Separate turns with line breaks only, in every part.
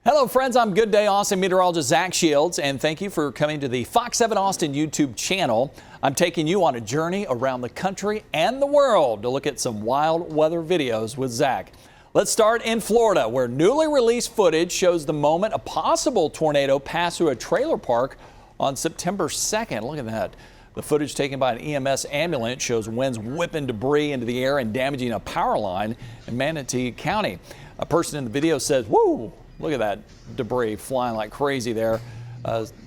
Hello friends, I'm Good Day Austin meteorologist Zack Shields, and thank you for coming to the Fox 7 Austin YouTube channel. I'm taking you on a journey around the country and the world to look at some wild weather videos with Zack. Let's start in Florida, where newly released footage shows the moment a possible tornado passed through a trailer park on September 2nd. Look at that. The footage taken by an EMS ambulance shows winds whipping debris into the air and damaging a power line in Manatee County. A person in the video says, "Woo! Look at that debris flying like crazy there."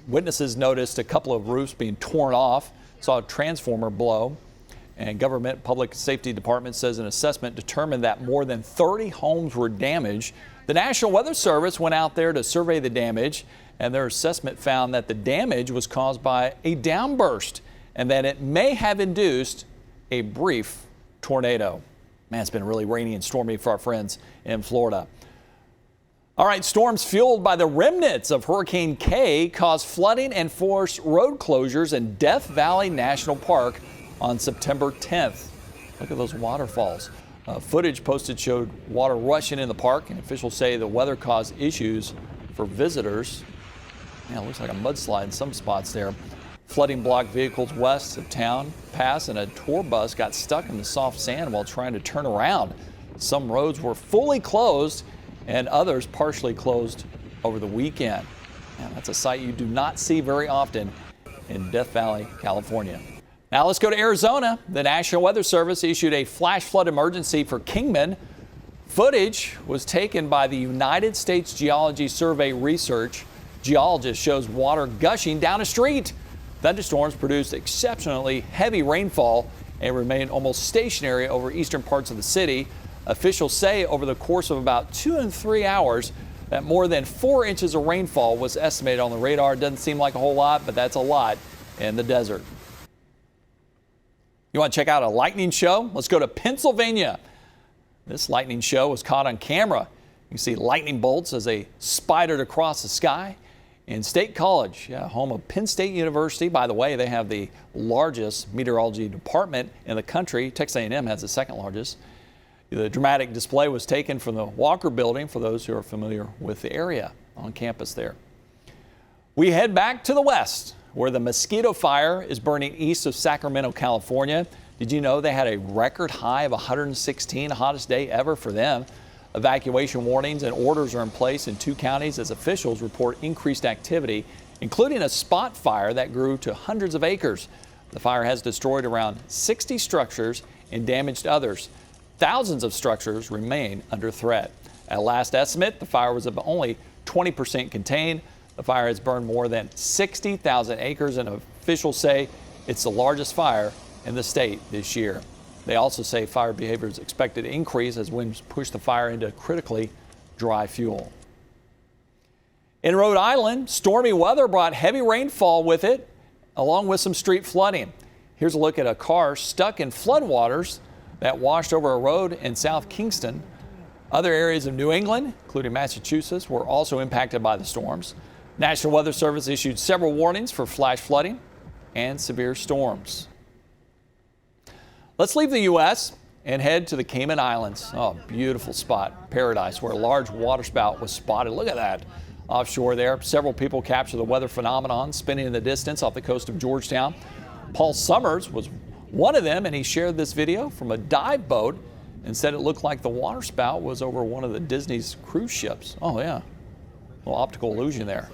Witnesses noticed a couple of roofs being torn off, saw a transformer blow, and government public safety department says an assessment determined that more than 30 homes were damaged. The National Weather Service went out there to survey the damage, and their assessment found that the damage was caused by a downburst and that it may have induced a brief tornado. Man, it's been really rainy and stormy for our friends in Florida. All right, storms fueled by the remnants of Hurricane K caused flooding and forced road closures in Death Valley National Park on September 10th. Look at those waterfalls. Footage posted showed water rushing in the park, and officials say the weather caused issues for visitors. Man, it looks like a mudslide in some spots there. Flooding blocked vehicles west of town pass, and a tour bus got stuck in the soft sand while trying to turn around. Some roads were fully closed and others partially closed over the weekend. Man, that's a sight you do not see very often in Death Valley, California. Now let's go to Arizona. The National Weather Service issued a flash flood emergency for Kingman. Footage was taken by the United States Geology Survey research. Geologist shows water gushing down a street. Thunderstorms produced exceptionally heavy rainfall and remained almost stationary over eastern parts of the city. Officials say over the course of about 2 and 3 hours that more than 4 inches of rainfall was estimated on the radar. Doesn't seem like a whole lot, but that's a lot in the desert. You want to check out a lightning show? Let's go to Pennsylvania. This lightning show was caught on camera. You can see lightning bolts as they spidered across the sky. In State College, home of Penn State University. By the way, they have the largest meteorology department in the country. Texas A&M has the second largest. The dramatic display was taken from the Walker Building, for those who are familiar with the area on campus there. We head back to the west, where the Mosquito fire is burning east of Sacramento, California. Did you know they had a record high of 116, the hottest day ever for them? Evacuation warnings and orders are in place in 2 counties as officials report increased activity, including a spot fire that grew to hundreds of acres. The fire has destroyed around 60 structures and damaged others. Thousands of structures remain under threat. At last estimate, the fire was only 20% contained. The fire has burned more than 60,000 acres, and officials say it's the largest fire in the state this year. They also say fire behavior is expected to increase as winds push the fire into critically dry fuel. In Rhode Island, stormy weather brought heavy rainfall with it, along with some street flooding. Here's a look at a car stuck in floodwaters that washed over a road in South Kingston. Other areas of New England, including Massachusetts, were also impacted by the storms. National Weather Service issued several warnings for flash flooding and severe storms. Let's leave the U.S. and head to the Cayman Islands. Oh, beautiful spot, paradise, where a large waterspout was spotted. Look at that offshore there. Several people captured the weather phenomenon spinning in the distance off the coast of Georgetown. Paul Summers was one of them, and he shared this video from a dive boat and said it looked like the waterspout was over one of the Disney's cruise ships. Oh yeah, a little optical illusion there.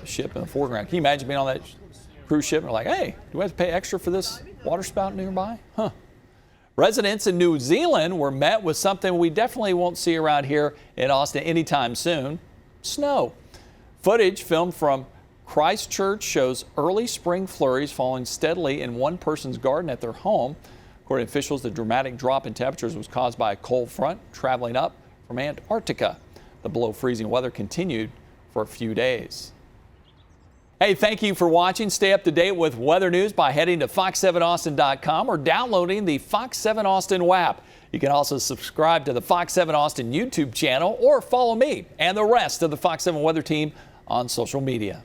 The ship in the foreground. Can you imagine being on that cruise ship and like, hey, do we have to pay extra for this waterspout nearby? Huh. Residents in New Zealand were met with something we definitely won't see around here in Austin anytime soon: snow. Footage filmed from Christchurch shows early spring flurries falling steadily in one person's garden at their home. According to officials, the dramatic drop in temperatures was caused by a cold front traveling up from Antarctica. The below freezing weather continued for a few days. Hey, thank you for watching. Stay up to date with weather news by heading to fox7austin.com or downloading the Fox 7 Austin app. You can also subscribe to the Fox 7 Austin YouTube channel or follow me and the rest of the Fox 7 weather team on social media.